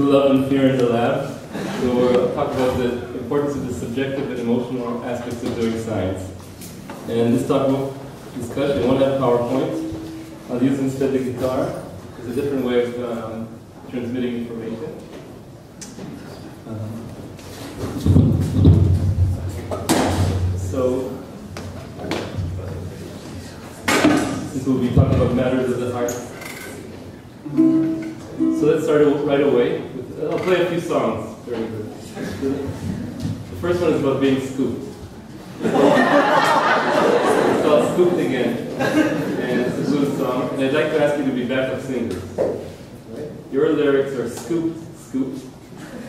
love and fear in the lab. So we'll talk about the importance of the subjective and emotional aspects of doing science. And this discussion won't have PowerPoint. I'll use instead the guitar. It's a different way of transmitting information. So, since we'll be talking about matters of the heart. So let's start right away. I'll play a few songs. Very good. The first one is about being scooped. It's called Scooped Again. And it's a blues song. And I'd like to ask you to be backup singers. Right? Your lyrics are scooped, scooped.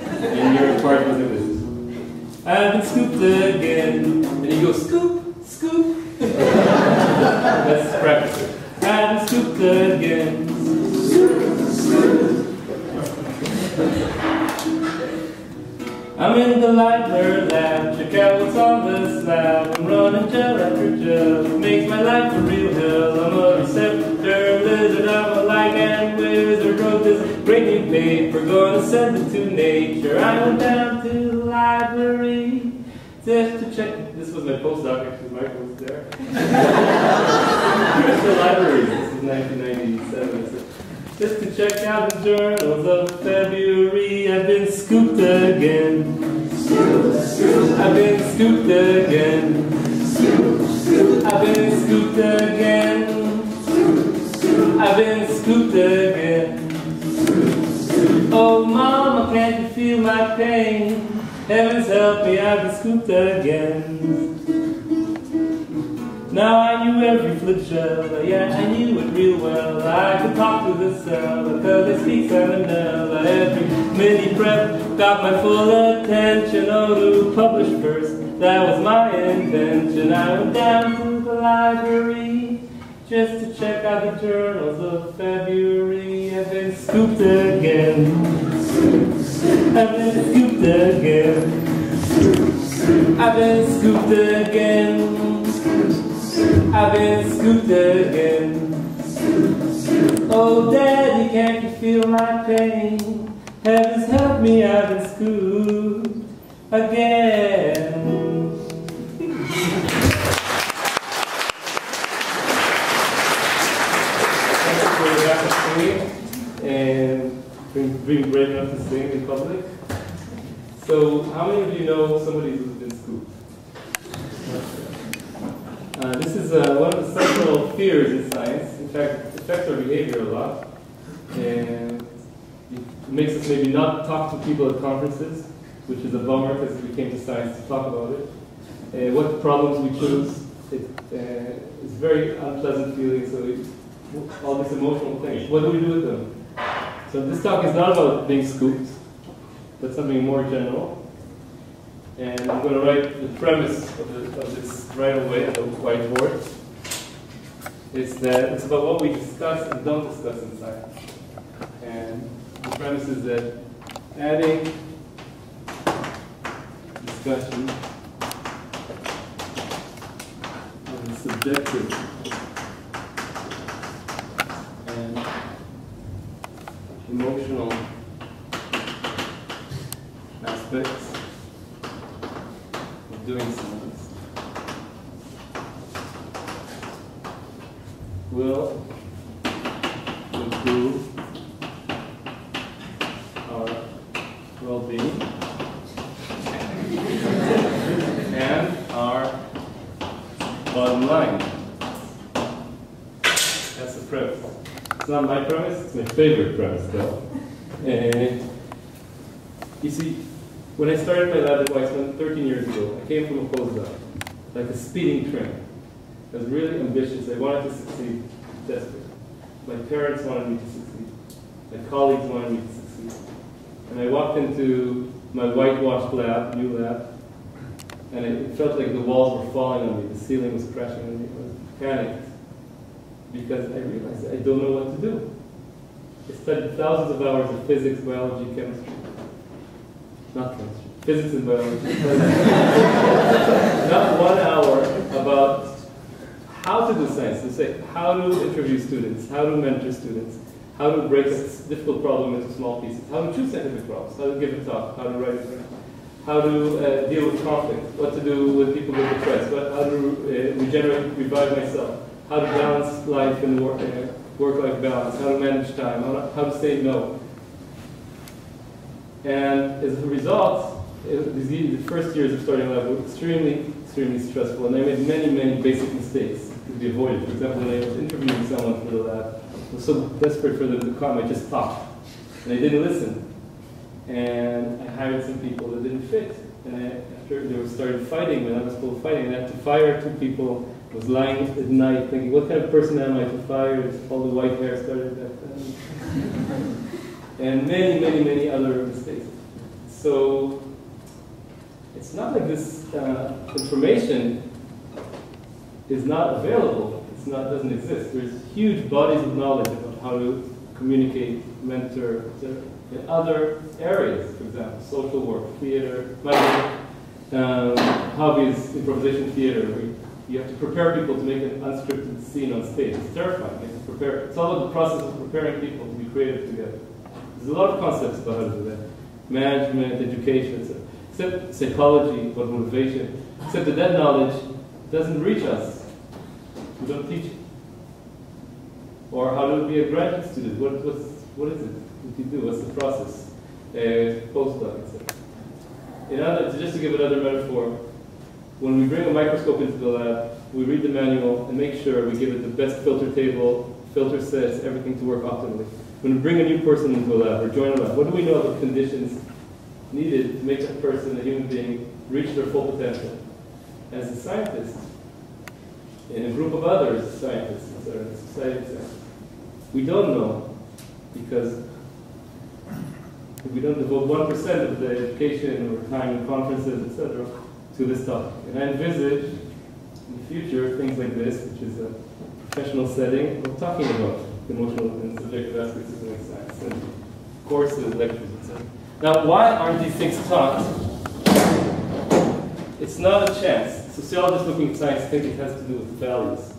And your part was in this. I've been scooped again. And you go scoop, scoop. Let's practice it. I've been scooped again. I'm in the library lab, check out what's on the slab. I'm running gel after gel, it makes my life a real hell. I'm a receptor lizard, I'm a ligand wizard. Wrote this great new paper, gonna send it to nature. I went down to the library just to check. This was my postdoc, actually, Michael was there. The library, this is 1997. Just to check out the journals of February. I've been scooped again. I've been scooped again. I've been scooped again. I've been scooped again. Oh mama, can't you feel my pain? Heavens help me, I've been scooped again. Now I knew every flagella, yeah, I knew it real well. I could talk to the cell, because I speak salmonella. Every mini prep got my full attention. Oh, to publish first, that was my intention. I went down to the library, just to check out the journals of February. I've been scooped again. I've been scooped again. I've been scooped again. I've been scooped again. Oh, Daddy, can't you feel my pain? Heavens help me, I've been scooped again. Thank you for that singing and being brave enough to sing in public. So, how many of you know somebody who's been scooped? This is one of the central fears in science. In fact, it affects our behavior a lot. And it makes us maybe not talk to people at conferences, which is a bummer because we came to science to talk about it. What problems we choose, it's very unpleasant feeling, so all these emotional things. What do we do with them? So this talk is not about being scooped, but something more general. And I'm going to write the premise of this right away on the whiteboard. It's that it's about what we discuss and don't discuss in science. And the premise is that adding discussion of the subjective and emotional aspects doing science will improve our well-being and our bottom line. That's the premise. It's not my premise, it's my favorite premise though. And you see, when I started my lab at Weizmann 13 years ago, I came from a postdoc, like a speeding train. I was really ambitious. I wanted to succeed, desperate. My parents wanted me to succeed. My colleagues wanted me to succeed. And I walked into my whitewashed lab, new lab, and it felt like the walls were falling on me. The ceiling was crashing on me. I was panicked because I realized I don't know what to do. I studied thousands of hours of physics, biology, chemistry. Not chemistry, physics and biology. Not 1 hour about how to do science, to say how to interview students, how to mentor students, how to break a difficult problem into small pieces, how to choose scientific problems, how to give a talk, how to write a grant, how to deal with conflict, what to do with people who are depressed, how to regenerate, revive myself, how to balance life and work-life balance, how to manage time, how to say no. And as a result, the first years of starting lab were extremely, extremely stressful, and I made many, many basic mistakes to be avoided. For example, when I was interviewing someone for the lab, I was so desperate for them to come, I just talked, and they didn't listen. And I hired some people that didn't fit, and after they started fighting, when I was still fighting, I had to fire 2 people. I was lying at night thinking, what kind of person am I to fire? All the white hair started back then. And many, many, many other mistakes. So it's not like this information is not available. Doesn't exist. There's huge bodies of knowledge about how to communicate, mentor, etc. In other areas, for example, social work, theater, hobbies, improvisation theater, where you have to prepare people to make an unscripted scene on stage. It's terrifying. You have to prepare. It's all about the process of preparing people to be creative together. There's a lot of concepts about how to do that. Management, education, except psychology, about motivation, except that knowledge doesn't reach us. We don't teach it. Or how to be a graduate student. What is it? What do you do? What's the process? Postdoc, etc. Just to give another metaphor, when we bring a microscope into the lab, we read the manual and make sure we give it the best filter table, filter sets, everything to work optimally. When we bring a new person into a lab or join a lab, what do we know about conditions needed to make that person, a human being, reach their full potential? As a scientist, in a group of other scientists, etc., in society, etc., we don't know because we don't devote 1% of the education or time and conferences, etc., to this topic. And I envisage in the future things like this, which is a professional setting, we're talking about emotional and subjective aspects of doing science, and courses, lectures, etc. Now, why aren't these things taught? It's not a chance. Sociologists looking at science think it has to do with values.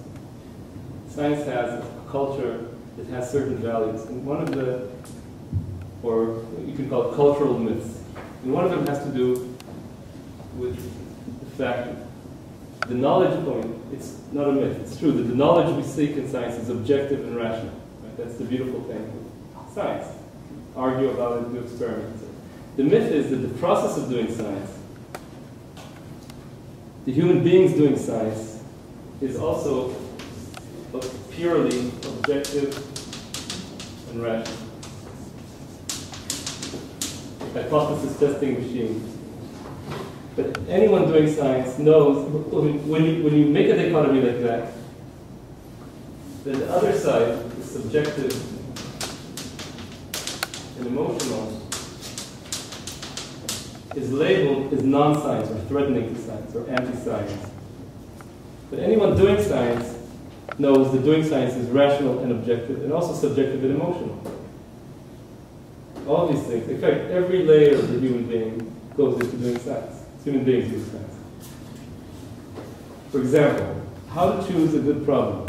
Science has a culture that has certain values, and one of the, or you can call it cultural myths, and one of them has to do with the fact that the knowledge point, it's not a myth, it's true that the knowledge we seek in science is objective and rational. Right? That's the beautiful thing with science. Argue about it, do experiments. The myth is that the process of doing science, the human beings doing science, is also purely objective and rational. Hypothesis testing machine. But anyone doing science knows, when you make a dichotomy like that, the other side, the subjective and emotional, is labeled as non-science or threatening to science or anti-science. But anyone doing science knows that doing science is rational and objective and also subjective and emotional. All these things, in fact, every layer of the human being goes into doing science. Human beings do science. For example, how to choose a good problem.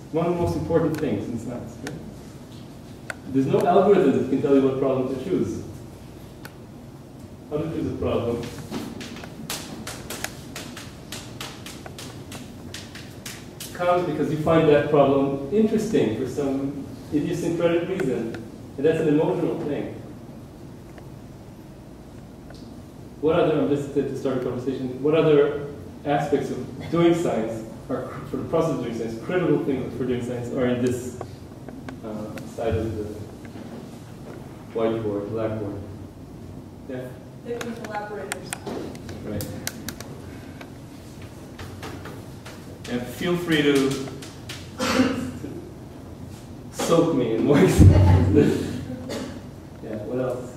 It's one of the most important things in science. Right? There's no algorithm that can tell you what problem to choose. How to choose a problem. Comes because you find that problem interesting for some idiosyncratic reason, and that's an emotional thing. What other, I'm just to start a conversation, what other aspects of doing science, or for the process of doing science, critical things for doing science are in this side of the whiteboard, blackboard? Yeah? They're collaborators. Right. And feel free to soak me in voice. Yeah, what else?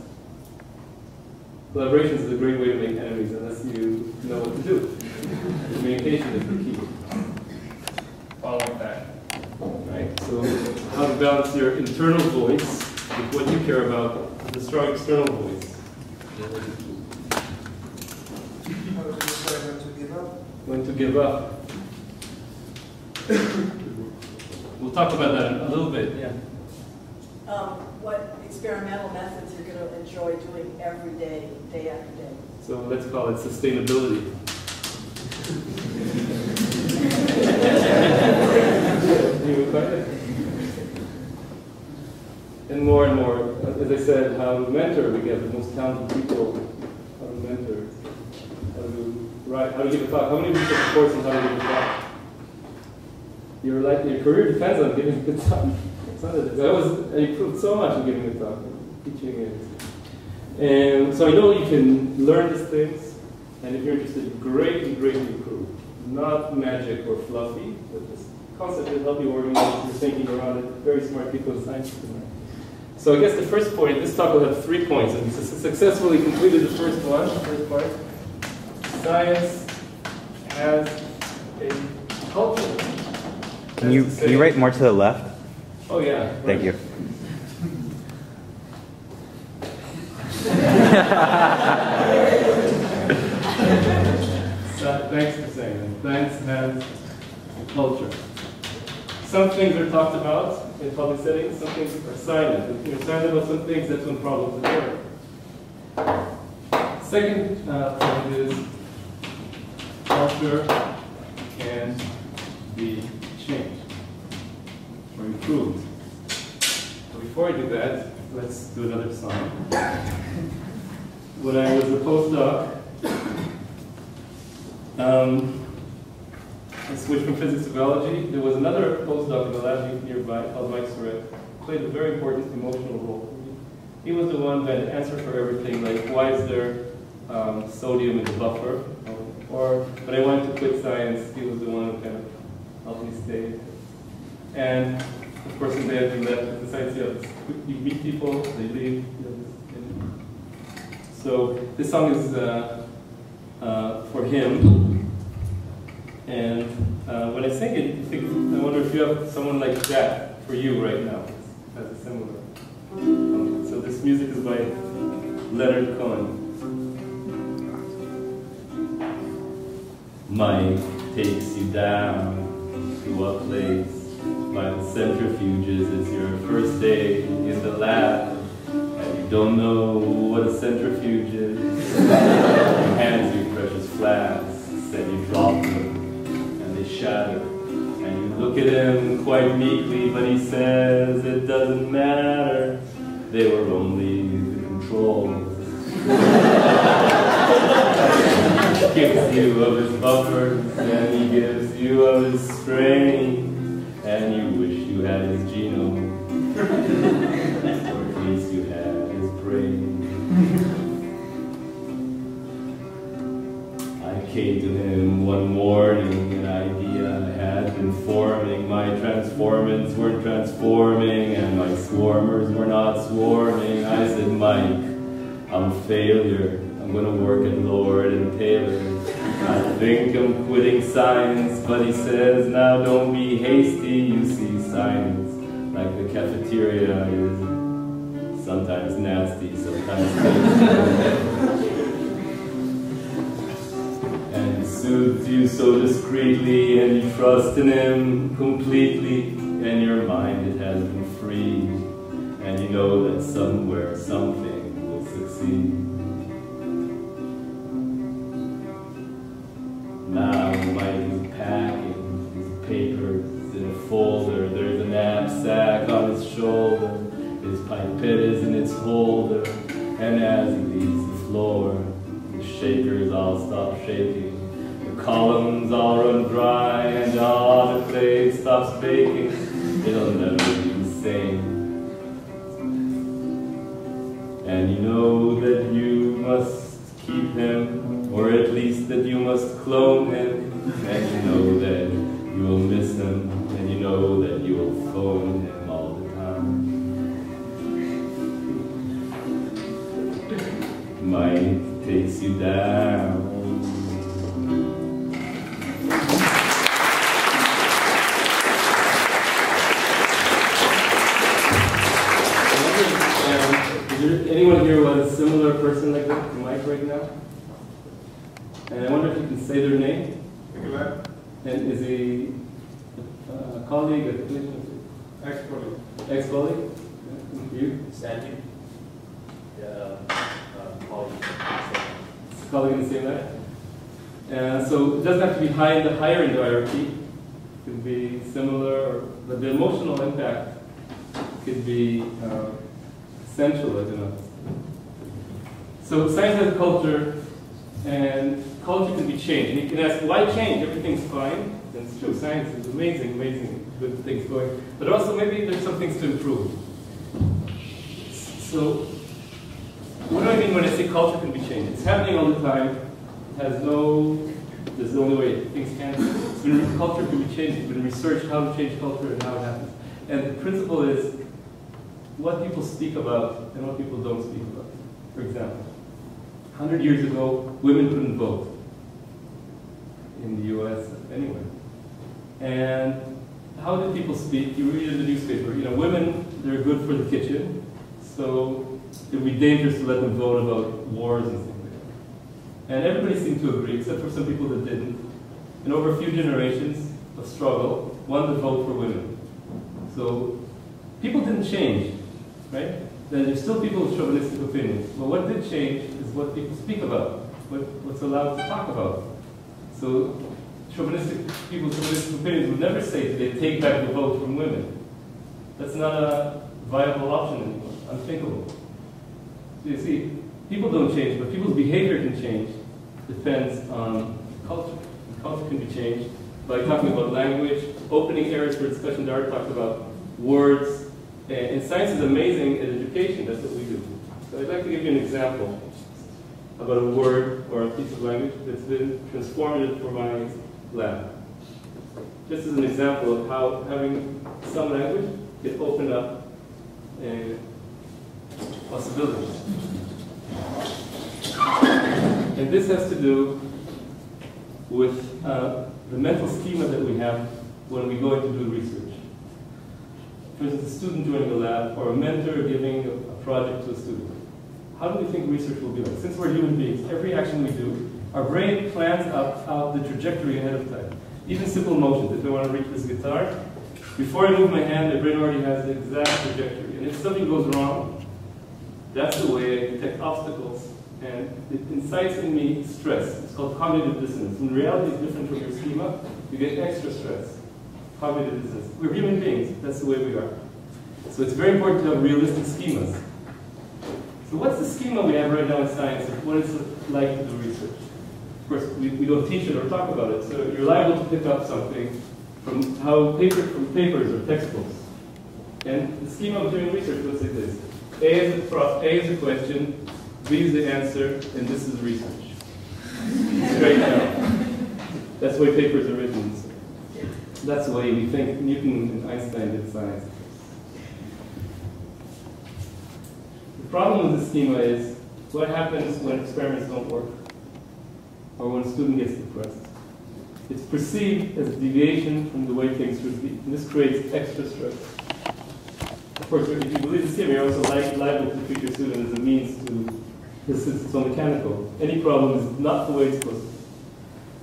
Collaboration is a great way to make enemies unless you know what to do. Communication is the key. Following that. Right? So how to balance your internal voice with what you care about, the strong external voice. When to give up. We'll talk about that in a little bit, yeah. what experimental methods you're going to enjoy doing every day, day after day. So let's call it sustainability. And more, as I said, how to mentor. We get the most talented people. How to mentor. How to write. How to give a talk. How many of you took a course on how to give a talk? Your career depends on giving a good talk. It's not I improved so much in giving a talk, teaching it. And so I know you can learn these things, and if you're interested, greatly improve. Not magic or fluffy, but just concept that help you organize your thinking around it. Very smart people in science. So I guess the first point, this talk will have 3 points, and successfully completed the first one, first part. Science has a culture. Can you write more to the left? Oh yeah. Right. Thank you. So, thanks for saying that. Science has a culture. Some things are talked about in public settings, some things are silent. If you're silent about some things, that's when problems occur. Second point is culture can be changed or improved. But before I do that, let's do another song. When I was a postdoc, I switched from physics to biology. There was another postdoc in the lab nearby called Mike Surratt, who played a very important emotional role for me. He was the one that answered for everything, like why is there sodium in the buffer? Or when I wanted to quit science, he was the one who kind of helped me stay. And of course, in the end, you left with the science. You meet people, they leave. So this song is for him. And when I sing it, I wonder if you have someone like that for you right now. Has a similar. So this music is by Leonard Cohen. Mike takes you down to a place by the centrifuges. It's your first day in the lab, and you don't know what a centrifuge is. He hands you precious flasks, said you drop them. Shadow. And you look at him quite meekly, but he says it doesn't matter. They were only the controls. He gives you of his buffers, and he gives you of his strain, and you wish you had his genome, or at least you had his brain. I came to him one morning, an idea I had been forming. My transformants weren't transforming, and my swarmers were not swarming. I said, Mike, I'm a failure. I'm going to work at Lord and Taylor. I think I'm quitting science, but he says, now don't be hasty. You see, science, like the cafeteria, is sometimes nasty, sometimes tasty. Soothes you so discreetly, and you trust in him completely, and your mind, it has been freed, and you know that somewhere something will succeed. Now Mike is packing his papers in a folder. There's a knapsack on his shoulder, his pipette is in its holder, and as he leaves the floor, the shakers all stop shaking. Columns all run dry, and the autoclave stops baking. It'll never be the same. And you know that you must keep him, or at least that you must clone him. And you know that you will miss him, and you know that you will phone him all the time. Mike takes you down. Anyone here was a similar person like that to Mike right now? And I wonder if you can say their name. And is he a colleague, a clinician? Ex-colleague. Ex-colleague? You? Sandy? Yeah, colleague. Colleague in the same line? So it doesn't have to be higher in the hierarchy. It could be similar, but the emotional impact could be essential, I don't know. So science has a culture, and culture can be changed. And you can ask, why change? Everything's fine. And it's true, science is amazing, amazing, good things going. But also maybe there's some things to improve. So what do I mean when I say culture can be changed? It's happening all the time. It has this is the only way things can. Culture can be changed. It's been researched how to change culture and how it happens. And the principle is what people speak about and what people don't speak about. For example, 100 years ago, women couldn't vote in the US, anywhere. And how did people speak? You read in the newspaper, women, they're good for the kitchen, so it would be dangerous to let them vote about wars and things like that. And everybody seemed to agree, except for some people that didn't. And over a few generations of struggle, won the vote for women. So people didn't change, right? Then there's still people with chauvinistic opinions. But what did change is what people speak about, what's allowed to talk about. So people with chauvinistic opinions would never say they take back the vote from women. That's not a viable option anymore, unthinkable. So you see, people don't change, but people's behavior can change. Depends on culture. And culture can be changed by talking about language, opening areas for discussion. Dara talked about words. And science is amazing at education, that's what we do. So I'd like to give you an example about a word or a piece of language that's been transformative for my lab. This is an example of how having some language can open up possibilities. And this has to do with the mental schema that we have when we go in to do research. For instance, a student joining a lab or a mentor giving a project to a student. How do we think research will be like? Since we're human beings, every action we do, our brain plans out the trajectory ahead of time. Even simple motions. If I want to reach this guitar, before I move my hand, the brain already has the exact trajectory. And if something goes wrong, that's the way I detect obstacles. And it incites in me stress. It's called cognitive dissonance. When reality is different from your schema, you get extra stress. Cognitive dissonance. We're human beings. That's the way we are. So it's very important to have realistic schemas. So what's the schema we have right now in science? What is it like to do research? Of course, we don't teach it or talk about it. So you're liable to pick up something from papers or textbooks. And the schema of doing research looks like this. A is the question, B is the answer, and this is research. Straight down. That's the way papers are written. That's the way we think Newton and Einstein did science. The problem with the schema is what happens when experiments don't work or when a student gets depressed. It's perceived as a deviation from the way things should be. And this creates extra stress. Of course, if you believe the schema, you're also liable to treat your student as a means to, because it's so mechanical. Any problem is not the way it's supposed to be.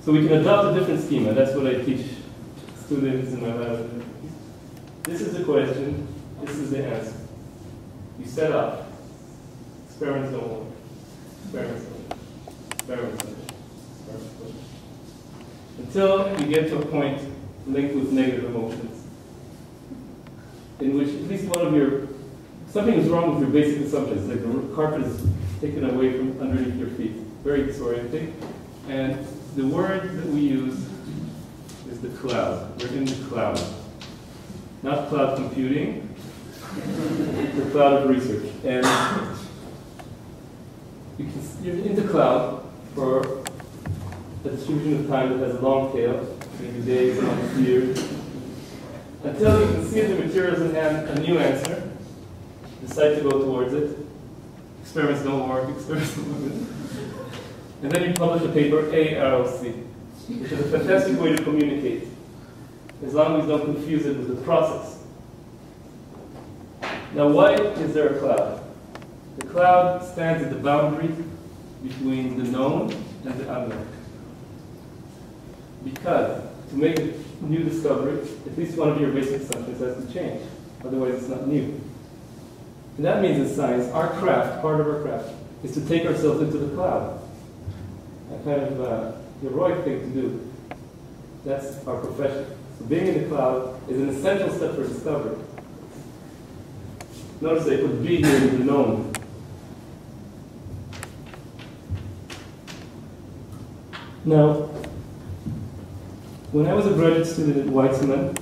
So we can adopt a different schema. That's what I teach students in my lab. This is the question, this is the answer. You set up. Experiments don't work. Experiments don't work. Experiments don't work. Experiments don't work. Until you get to a point linked with negative emotions, in which at least one of something is wrong with your basic assumptions, like the carpet is taken away from underneath your feet. Very disorienting. And the word that we use is the cloud. We're in the cloud. Not cloud computing, the cloud of research. And you're in the cloud for a distribution of time that has a long tail, maybe days, months, years, until you can see the materials in hand, a new answer, decide to go towards it. Experiments don't work, experiments don't work. And then you publish a paper, ARLC, which is a fantastic way to communicate, as long as you don't confuse it with the process. Now, why is there a cloud? The cloud stands at the boundary between the known and the unknown. Because to make a new discovery, at least one of your basic assumptions has to change. Otherwise, it's not new. And that means in science, our craft, part of our craft, is to take ourselves into the cloud. A kind of heroic thing to do. That's our profession. So being in the cloud is an essential step for discovery. Notice they put B here in the known. Now, when I was a graduate student at Weizmann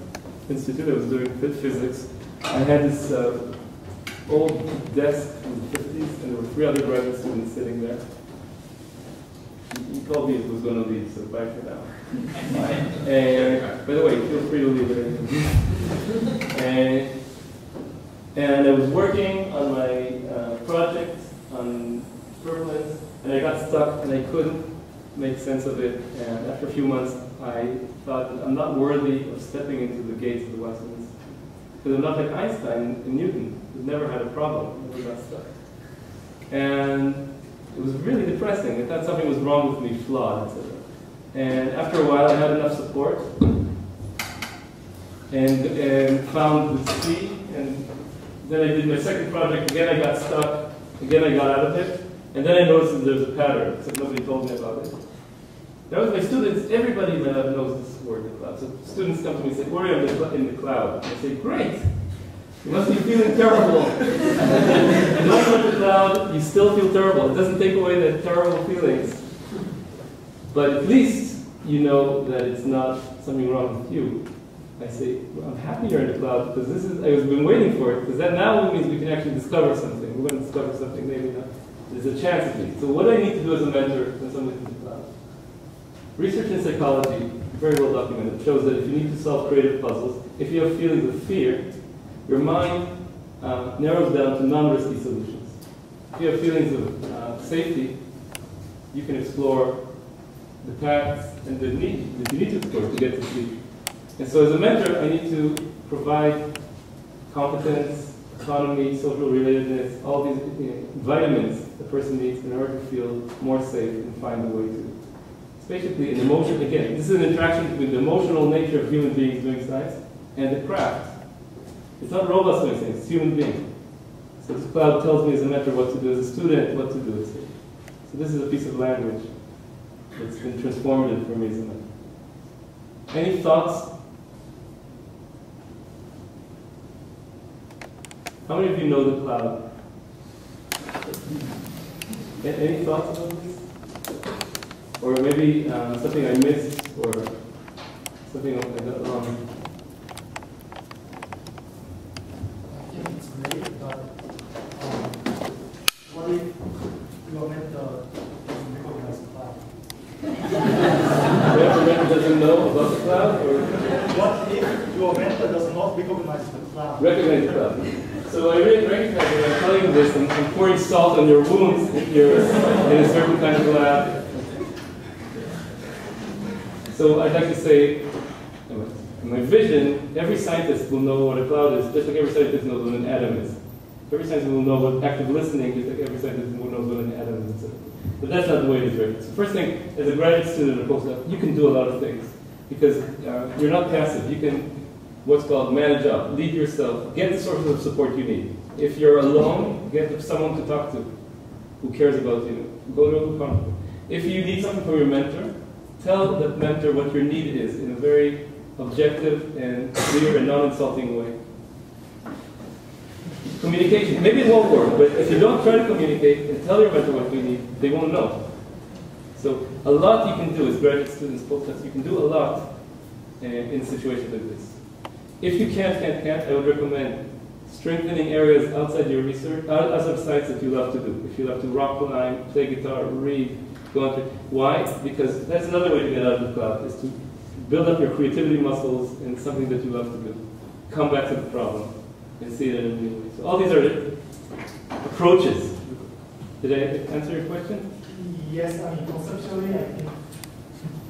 Institute, I was doing physics. I had this old desk from the 50s, and there were 3 other graduate students sitting there. He told me it was going to leave, so bye for now. And by the way, feel free to leave it. And I was working on my project on turbulence, and I got stuck, and I couldn't make sense of it. And after a few months, I thought that I'm not worthy of stepping into the gates of the Weizmann Institute. Because I'm not like Einstein and Newton, who never had a problem, never got stuck. And it was really depressing. I thought something was wrong with me, flawed, etc. And after a while, I had enough support, and found the C, and then I did my second project. Again, I got stuck. Again, I got out of it. And then I noticed that there's a pattern, except nobody told me about it. That was my students. Everybody in the lab knows this word, the cloud. So students come to me and say, "Uri, I'm in the cloud." And I say, "Great. You must be feeling terrible." You don't know the cloud, you still feel terrible. It doesn't take away the terrible feelings. But at least you know that it's not something wrong with you. I say, well, I'm happy you're in the cloud because this is, I've been waiting for it, because that now means we can actually discover something. We're going to discover something maybe not. There's a chance at least. So what I need to do as a mentor when somebody's in the cloud? Research in psychology, very well documented, shows that if you need to solve creative puzzles, if you have feelings of fear, your mind narrows down to non-risky solutions. If you have feelings of safety, you can explore the paths and the need that you need to explore to get to sleep. And so as a mentor, I need to provide competence, autonomy, social relatedness, all these vitamins the person needs in order to feel more safe and find a way to. It's basically an emotion, again, this is an interaction between the emotional nature of human beings doing science and the craft. It's not robots doing things, it's human beings. So this cloud tells me as a mentor what to do, as a student what to do. So this is a piece of language that's been transformative for me as a mentor. Any thoughts? How many of you know the cloud? Any thoughts about this? Or maybe something I missed, or something I got wrong? I think it's great, but what if your mentor doesn't recognize the cloud? Your mentor doesn't know about the cloud? Or? What if your mentor does not recognize the cloud? Recognize the cloud. So I really recognize that I'm telling you this, and I'm pouring salt on your wounds if you're in a certain kind of lab. So I'd like to say, in my vision, every scientist will know what a cloud is, just like every scientist knows what an atom is. Every scientist will know what active listening is, like every scientist knows what an atom is. But that's not the way it is written. So first thing, as a graduate student or postdoc, you can do a lot of things. Because you're not passive. You can, what's called, manage up, lead yourself, get the sources of support you need. If you're alone, get someone to talk to who cares about you. Go to a conference. If you need something from your mentor, tell that mentor what your need is in a very objective and clear and non-insulting way. Communication. Maybe it won't work, but if you don't try to communicate and tell your mentor what you need, they won't know. So a lot you can do as graduate students, postdocs, you can do a lot in situations like this. If you can't, I would recommend strengthening areas outside your research, outside of science that you love to do. If you love to rock climb, play guitar, read, go on to. Why? Because that's another way to get out of the cloud, is to build up your creativity muscles in something that you love to do. Come back to the problem and see it in a new way. So all these are approaches. Did I answer your question? Yes, I mean, conceptually, I think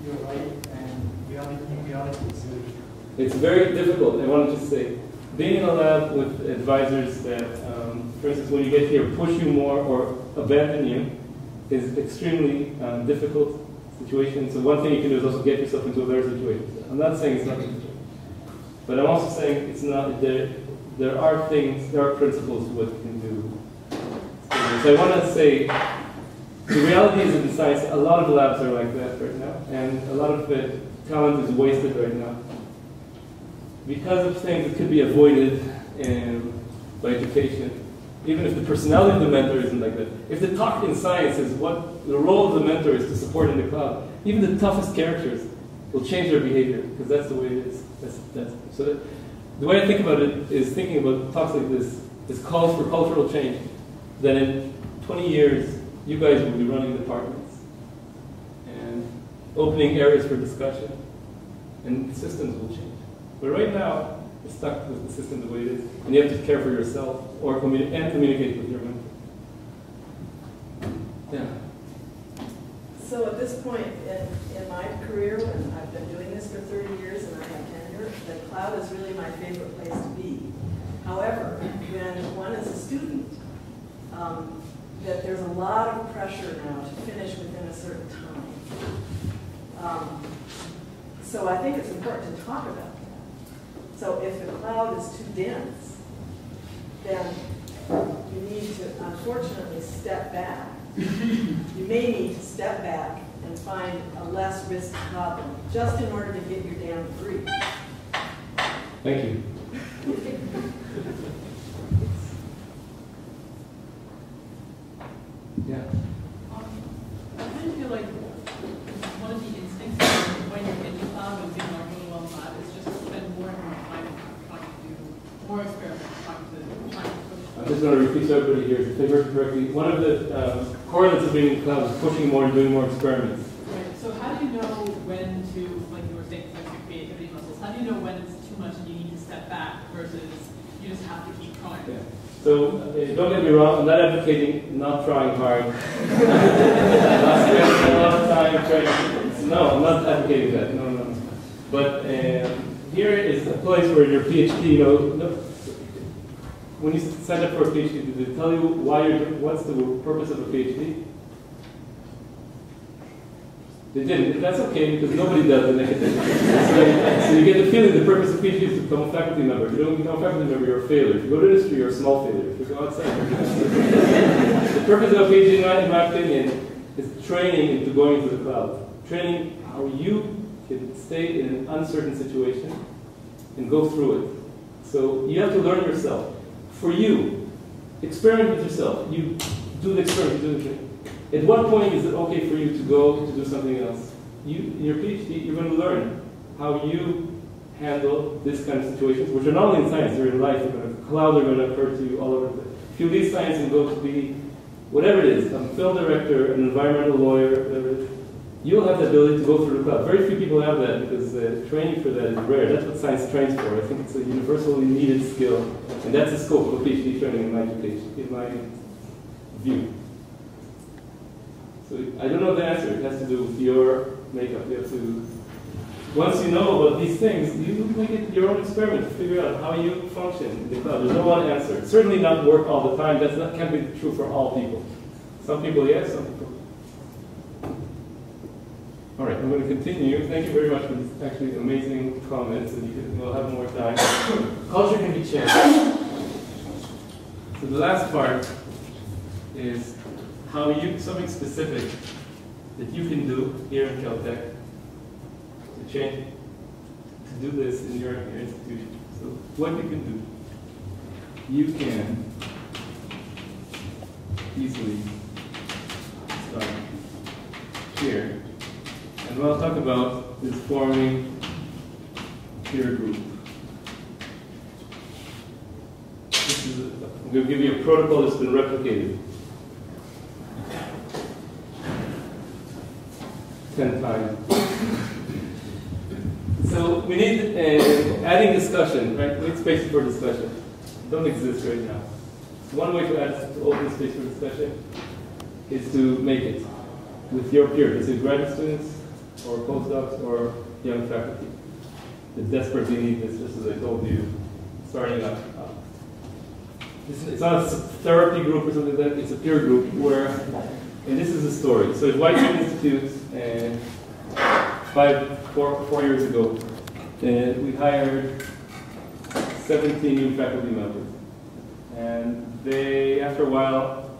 you're right, and in reality, it's very difficult. I want to just say, being in a lab with advisors that, for instance, when you get here, push you more or abandon you is extremely difficult situation. So one thing you can do is also get yourself into a better situation. I'm not saying it's not easy, but I'm also saying it's not. There are things, there are principles to what you can do So I want to say, the reality is in science, a lot of labs are like that right now, and a lot of talent is wasted right now. Because of things that could be avoided by education, even if the personality of the mentor isn't like that. If the talk in science is what the role of the mentor is to support in the cloud, even the toughest characters will change their behavior, because that's the way it is. So the way I think about it is thinking about talks like this calls for cultural change. Then in 20 years, you guys will be running departments and opening areas for discussion, and systems will change. But right now, you're stuck with the system the way it is, and you have to care for yourself or communicate with your mentor. Yeah. So at this point in my career, and I've been doing this for 30 years and I have tenure, the cloud is really my favorite place to be. However, when one is a student, that there's a lot of pressure now to finish within a certain time. So I think it's important to talk about that. So if the cloud is too dense, then you need to, unfortunately, step back. You may need to step back and find a less risky problem, just in order to get your damn degree. Thank you. Yeah. I kind of feel like one of the instincts when you're in the cloud and being really well in lab is just to spend more and more time trying to do more experiments, trying to push. I'm just going to repeat so everybody hears. If they heard correctly, one of the correlates of being in the cloud is pushing more and doing more experiments. Right. So how do you know when to, like you were saying, like your creativity muscles? How do you know when it's too much and you need to step back versus you just have to keep trying? Yeah. So don't get me wrong, I'm not advocating not trying hard. Not spending a lot of time trying. No, I'm not advocating that. No. But here is a place where your PhD, when you sign up for a PhD, do they tell you what's the purpose of a PhD? They didn't. That's okay, because nobody does in academia. So you get the feeling the purpose of PhD is to become a faculty member. If you don't become a faculty member, you're a failure. If you go to industry, you're a small failure. If you go outside, you're a failure. The purpose of a PhD, in my opinion, is training into going to the cloud. Training how you can stay in an uncertain situation and go through it. So you have to learn yourself. For you, experiment with yourself. You do the experiment, you do the thing. At what point is it okay for you to go to do something else? In your PhD, you're going to learn how you handle this kind of situations, which are not only in science, they're in life. Clouds are going to occur to you all over the place. If you leave science and go to be, whatever it is, a film director, an environmental lawyer, whatever it is, you'll have the ability to go through the cloud. Very few people have that because training for that is rare. That's what science trains for. I think it's a universally needed skill, and that's the scope of PhD training in my education, in my view. So I don't know the answer. It has to do with your makeup. You have to, once you know about these things, you make it your own experiment to figure out how you function in the cloud. There's no one answer. It's certainly not work all the time. That can't be true for all people. Some people, yes, some people. All right, I'm going to continue. Thank you very much for these actually amazing comments, and we'll have more time. Culture can be changed. So the last part is how something specific that you can do here in Caltech to change, to do this in your institution. So what you can do, you can easily start here. And what I'll talk about is forming peer group. I'm going to give you a protocol that's been replicated 10 times. So we need adding discussion, right? We need space for discussion. It don't exist right now. So one way to open space for discussion is to make it with your peers, either graduate students or postdocs or young faculty that desperately need this, just as I told you, starting up. It's not a therapy group or something like that, it's a peer group where, and this is the story. So at Weizmann Institute, 4 years ago, we hired 17 new faculty members. And they, after a while,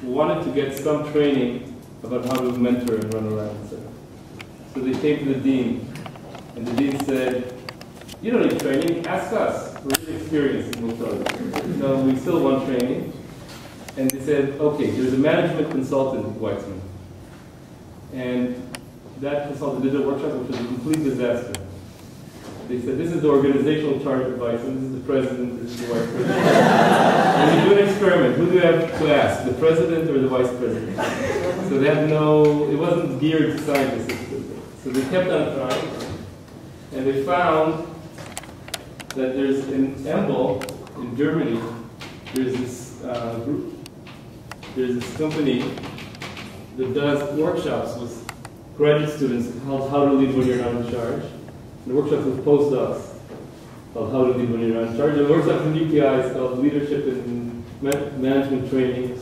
wanted to get some training about how to mentor and run around. So they came to the dean, and the dean said, "You don't need training, ask us. We're really experienced and we'll tell you." No, we still want training. And they said, "Okay, there's a management consultant at Weizmann." And that consultant did a workshop which was a complete disaster. They said, "This is the organizational chart advice, and this is the president, this is the vice president." And we do an experiment. Who do you have to ask, the president or the vice president? So they had it wasn't geared to scientists. So they kept on trying, and they found that there's in Embel, in Germany, there's this group, there's this company that does workshops with graduate students called How to Lead When You're Not in Charge. The workshops with postdocs called How to Lead When You're Not in Charge. And the workshops in UPI is called Leadership and Management Training.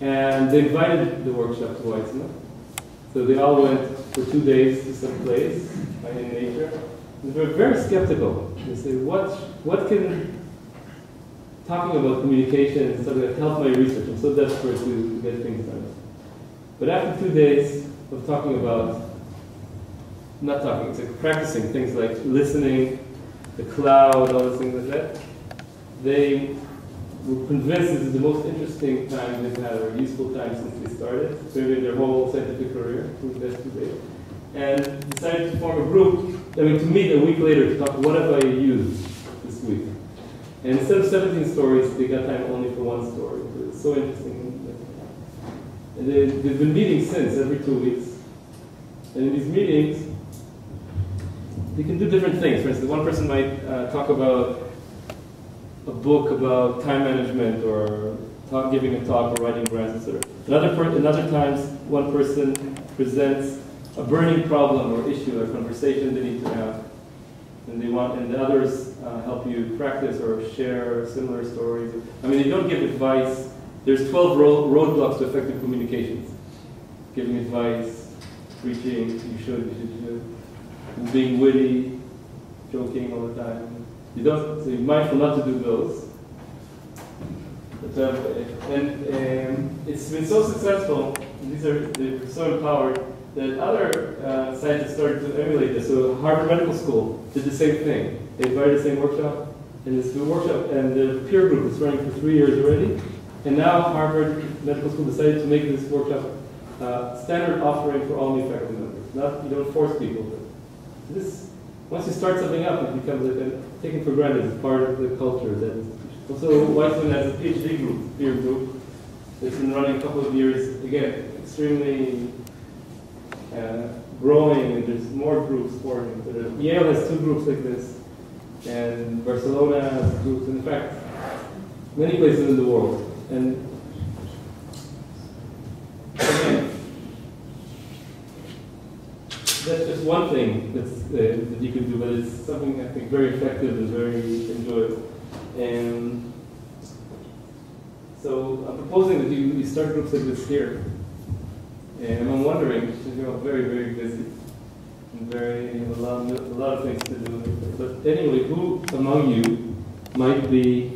And they invited the workshop to Weizmann. So they all went for 2 days to some place in nature. And they were very skeptical. They say, what can talking about communication and stuff that help my research? I'm so desperate to get things done. But after 2 days of talking about, not talking, it's like practicing things like listening, the cloud, all those things like that, they were convinced this is the most interesting time they've had, or useful time since they started, maybe in their whole scientific career, and decided to form a group, to meet a week later to talk, what have I used this week? And instead of 17 stories, they got time only for one story. It's so interesting. And they've been meeting since, every 2 weeks. And in these meetings, they can do different things. For instance, one person might talk about a book about time management, or giving a talk, or writing grants, etc. Another times, one person presents a burning problem or issue, a conversation they need to have, and the others help you practice or share similar stories. I mean, they don't give advice. There's 12 roadblocks to effective communications: giving advice, preaching, you should, being witty, joking all the time. So you're mindful not to do those. But, and it's been so successful, and they're so empowered, that other scientists started to emulate this. So Harvard Medical School did the same thing. They invited the same workshop, and this workshop, and the peer group is running for 3 years already. And now Harvard Medical School decided to make this workshop standard offering for all new faculty members. You don't force people, but once you start something up, it becomes taken for granted as part of the culture of that institution. Also, Weizmann has a PhD group, peer group, that's been running a couple of years. Again, extremely growing, and there's more groups forming. Yale has 2 groups like this, and Barcelona has groups, in fact, many places in the world. And again, that's just one thing that you can do, but it's something I think very effective and very enjoyable. And so I'm proposing that you start groups like this here. And I'm wondering, because you're all very, very busy, and a lot of things to do. But anyway, who among you might be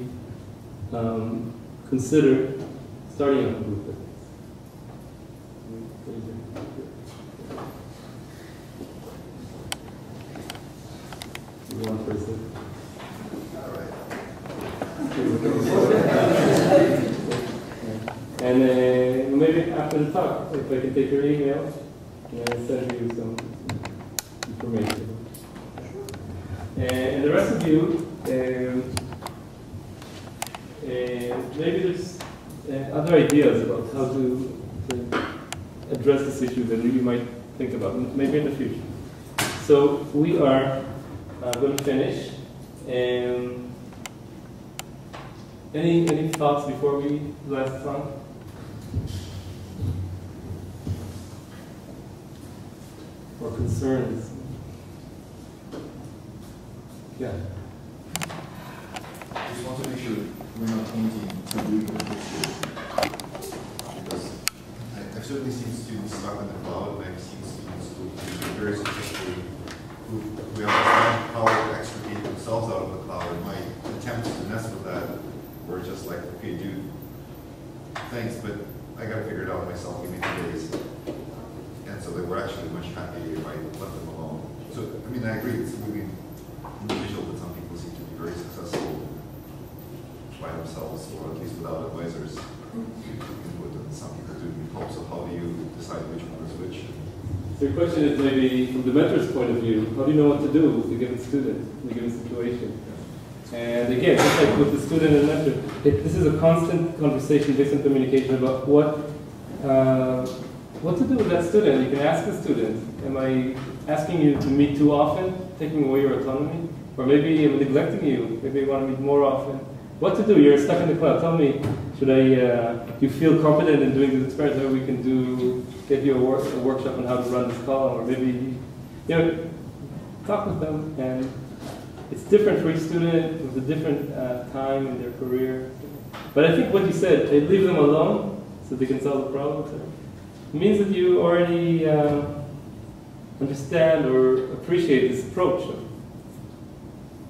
consider starting a group like this? One person. All right. And maybe after the talk, if I can take your email and send you some information. And the rest of you, maybe there's other ideas about how to address this issue that you might think about, maybe in the future. So we are going to finish. Any thoughts before we last song? Or concerns? Yeah. I just want to make sure we're not painting too bleak of a picture, because I've certainly seen students stuck in the cloud, and I've seen students who are very sophisticated, who understand how to extricate themselves out of the cloud. And my attempts to mess with that were just like, okay, dude, thanks, but I got to figure it out myself, give me 2 days. And so they were actually much happier if I left them alone. So, I mean, I agree, it's really unusual that some people seem to be very successful by themselves, or at least without advisors input, and some people do need help. So how do you decide which one is which? So your question is maybe from the mentor's point of view, how do you know what to do with a given student, in a given situation? And again, just like with the student and mentor, this is a constant conversation based on communication about what to do with that student. You can ask the student, am I asking you to meet too often, taking away your autonomy? Or maybe I'm neglecting you, maybe you want to meet more often. What to do? You're stuck in the cloud. Tell me, should I, you feel confident in doing this experiment, or we can get you a workshop on how to run this column, or maybe, talk with them. And it's different for each student with a different time in their career. But I think what you said, leave them alone so they can solve the problem, means that you already understand or appreciate this approach of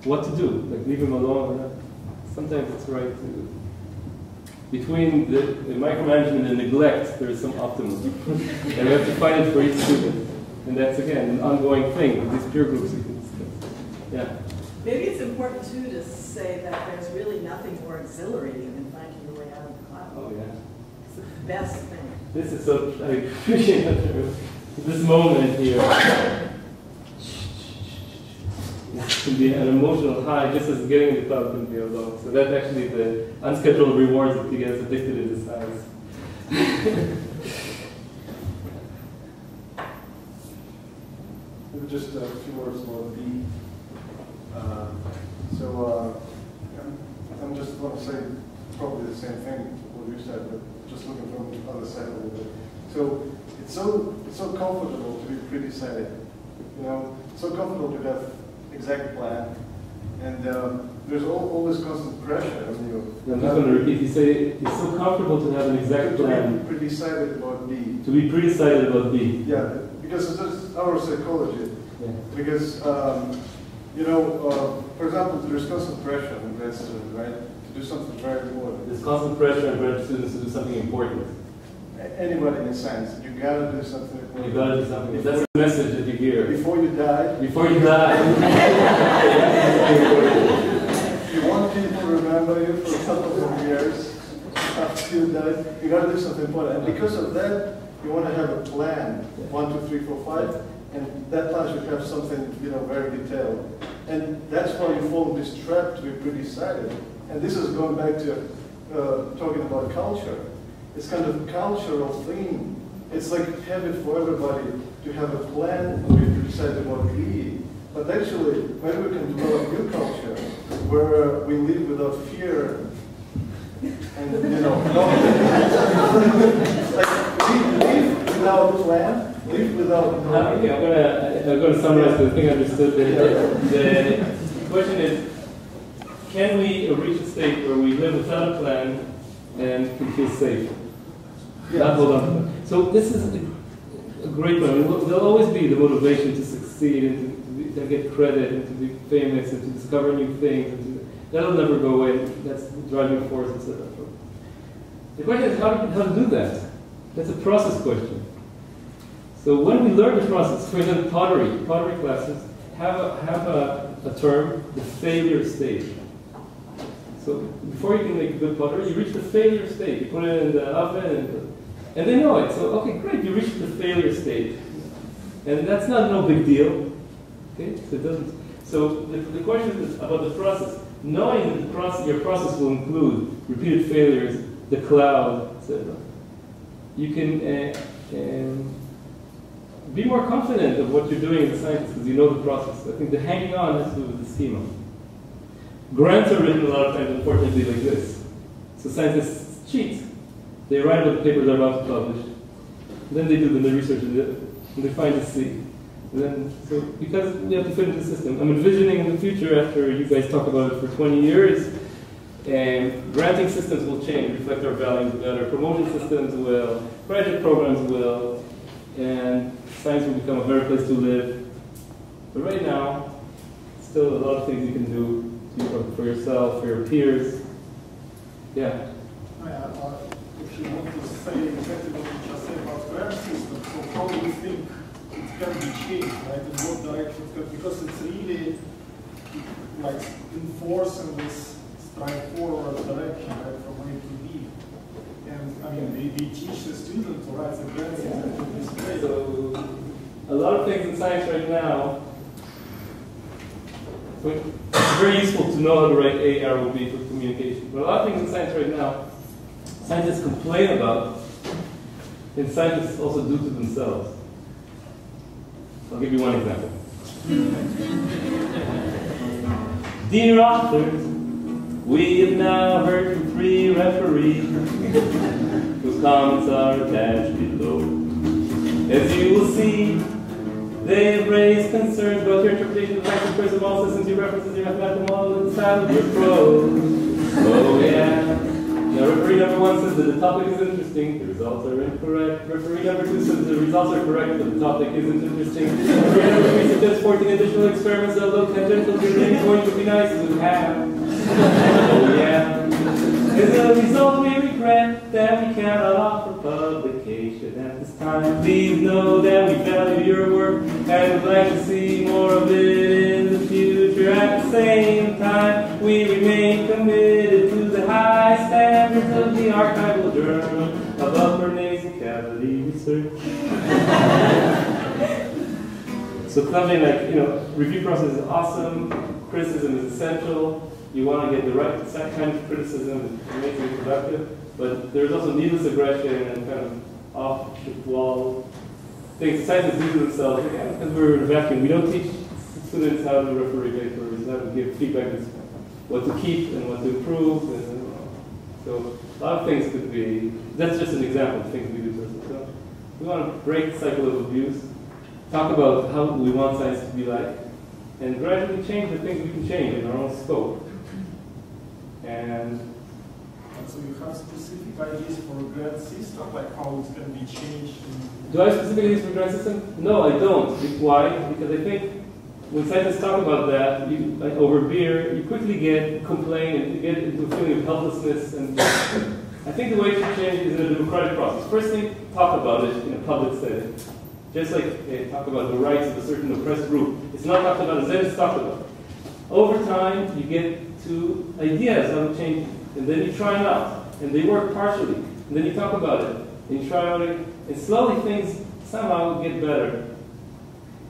what to do, like leave them alone or not. Sometimes it's right to, between the micromanagement and neglect, there is some optimism. And we have to find it for each student. And that's, again, an ongoing thing with these peer groups you can discuss. Yeah. Maybe it's important, too, to say that there's really nothing more exhilarating than finding your way out of the cloud. Oh, yeah. It's the best thing. This is so, I appreciate that. This moment here. It can be an emotional high, just as getting in the cloud can be a low. So that's actually the unscheduled rewards that get us addicted to this highs. Just a few words about B. I'm just going to say probably the same thing what you said, but just looking from the other side a little bit. So it's so comfortable to be pretty sighted, It's so comfortable to have exact plan, and there's always constant pressure on you. I'm just going to repeat. You say it's so comfortable to have an exact plan. To be pretty excited about B. To be pretty excited about B. Yeah, because it's our psychology. Yeah. Because for example, there's constant pressure on grad students, right, to do something very important. There's constant pressure on grad students to do something important. Anybody in science, you gotta do something important. You gotta do something. That's the message that you hear. Before you die. Before you die. You want people to remember you for a couple of years after you die. You gotta do something important, and because of that, you want to have a plan. 1, 2, 3, 4, 5, and that plan should have something very detailed. And that's why you fall in this trap to be pretty excited. And this is going back to talking about culture. It's kind of a cultural thing. It's like a habit for everybody to have a plan and be excited about B. But actually, when we can develop new culture where we live without fear and live without plan, live without. Okay, I'm gonna summarize because I think I understood the question is, can we reach a state where we live without a plan and can feel safe? Yeah. Not hold on to it. So this is a great one. There'll always be the motivation to succeed and to get credit and to be famous and to discover new things. That'll never go away. That's the driving force, etc. The question is how to do that. That's a process question. So when we learn the process, for example, pottery classes have a term, the failure stage. So before you can make good pottery, you reach the failure stage. You put it in the oven, and they know it. So okay, great, you reached the failure stage, and that's no big deal. Okay, so it doesn't. So the question is about the process. Knowing that the process, your process will include repeated failures, the cloud, etc. You can be more confident of what you're doing as a scientist because you know the process. I think the hanging on has to do with the schema. Grants are written a lot of times, unfortunately, like this. So scientists cheat. They write about the papers they're about to publish. Then they do the research and they find a C. So because we have to fit into the system. I'm envisioning in the future, after you guys talk about it for 20 years, and granting systems will change, reflect our values better. Promotion systems will, graduate programs will, and science will become a better place to live. But right now, still a lot of things you can do for yourself, for your peers. Yeah. If you want to say exactly what you just said about grant systems. So how do you think it can be changed, right? In what direction? Because it's really like enforcing this straightforward direction, right, from A to B. And I mean, they teach the student to write the grants exactly this way. So, a lot of things in science right now, it's very useful to know how to write A, arrow B for communication. But a lot of things in science right now, scientists complain about, and scientists also do to themselves. I'll give you one example. Dear authors, we have now heard from 3 referees whose comments are attached below. As you will see, they have raised concerns about your interpretation of the facts and choice of all systems, your references, your mathematical model, and the style of your prose. Oh yeah. Now referee number 1 says that the topic is interesting, the results are incorrect. Referee number 2 says the results are correct, but the topic isn't interesting. Referee number 3 suggests 14 additional experiments, although tangential to your main point would be nice if we have. Oh yeah. As a result, we regret that we cannot offer publication at this time. Please know that we value your work and would like to see more of it in the future. At the same time, we remain committed to the high standards of the archival journal of upper nasal cavity research. So something like, review process is awesome, criticism is essential. You want to get the right kind of criticism that makes it productive, but there's also needless aggression and kind of off-the-wall things scientists do to themselves. Again, because we're in a vacuum, we don't teach students how to referee papers, how to give feedback, what to keep and what to improve. And, so a lot of things could be, that's just an example of things we do to ourselves. So we want to break the cycle of abuse, talk about how we want science to be like, and gradually change the things we can change in our own scope. And so you have specific ideas for a grant system, like how it can be changed? Do I have specific ideas for a grant system? No, I don't. Why? Because I think when scientists talk about that, like over beer, you quickly complain and you get into a feeling of helplessness. And I think the way to change is in a democratic process. First thing, talk about it in a public setting. Just like they talk about the rights of a certain oppressed group. It's not talked about, it's then talked about. Over time, you get to ideas how to change it. And then you try them out. And they work partially. And then you talk about it. And you try out it. And slowly things somehow get better.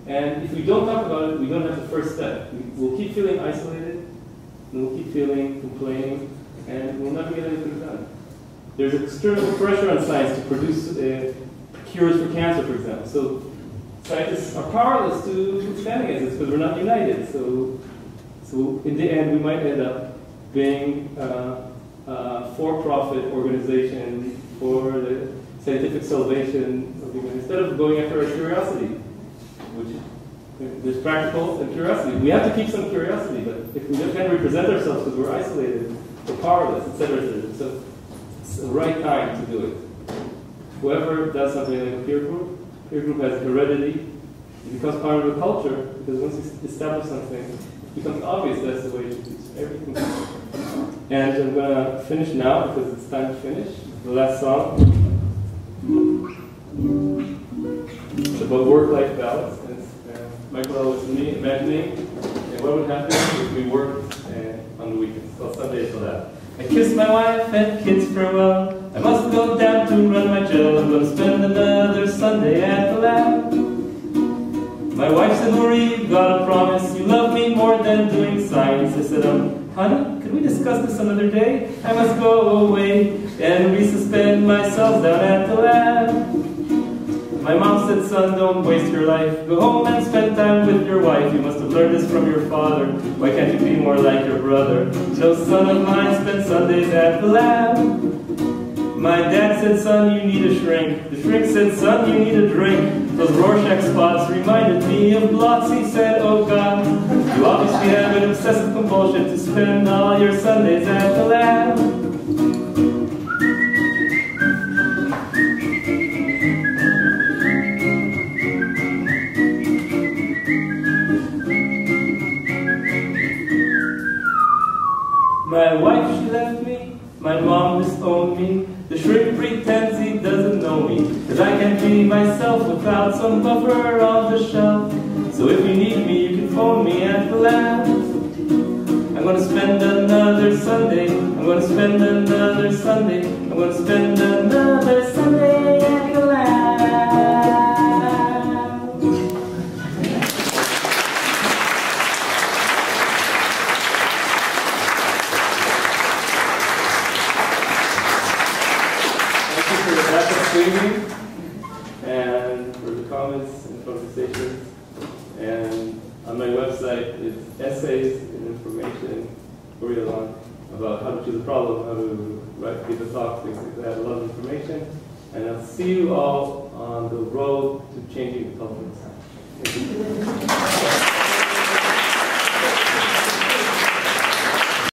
And if we don't talk about it, we don't have the first step. We'll keep feeling isolated. And we'll keep feeling, complaining. And we'll never get anything done. There's external pressure on science to produce cures for cancer, for example. So scientists are powerless to stand against this because we're not united. So in the end, we might end up being a for-profit organization for the scientific salvation of humanity, instead of going after our curiosity, which there's practical and curiosity. We have to keep some curiosity, but if we can't represent ourselves because we're isolated, we're powerless, etc., etc. So it's the right time to do it. Whoever does something like a peer group has heredity. It becomes part of the culture because once you establish something, it becomes obvious that's the way you teach everything. And I'm going to finish now because it's time to finish. The last song. It's about work-life balance. And Michael was me imagining what would happen if we worked on the weekends. Well, Sundays for that. I kissed my wife and kids farewell. I must go down to run my gel. I'm going to spend another Sunday at the lab. My wife said, Uri, you've got a promise. You love me more than doing science. I said, honey, could we discuss this another day? I must go away and resuspend myself down at the lab. My mom said, son, don't waste your life. Go home and spend time with your wife. You must have learned this from your father. Why can't you be more like your brother? No son of mine spent Sundays at the lab. My dad said, son, you need a shrink. The shrink said, son, you need a drink. Those Rorschach spots reminded me of blots. He said, oh God, you obviously have an obsessive compulsion to spend all your Sundays at the lab. My wife, she left me. My mom disowned me. The shrink pretends he doesn't be myself without some buffer on the shelf. So if you need me, you can phone me and laugh. I'm gonna spend another Sunday. I'm gonna spend another Sunday. I'm gonna spend another Sunday at the lab. Thank you for the backup streaming and for the comments and conversations. And on my website, it's essays and information, Uri Alon, about how to choose a problem, how to give a talk, things like that. A lot of information. And I'll see you all on the road to changing the culture. Thank you.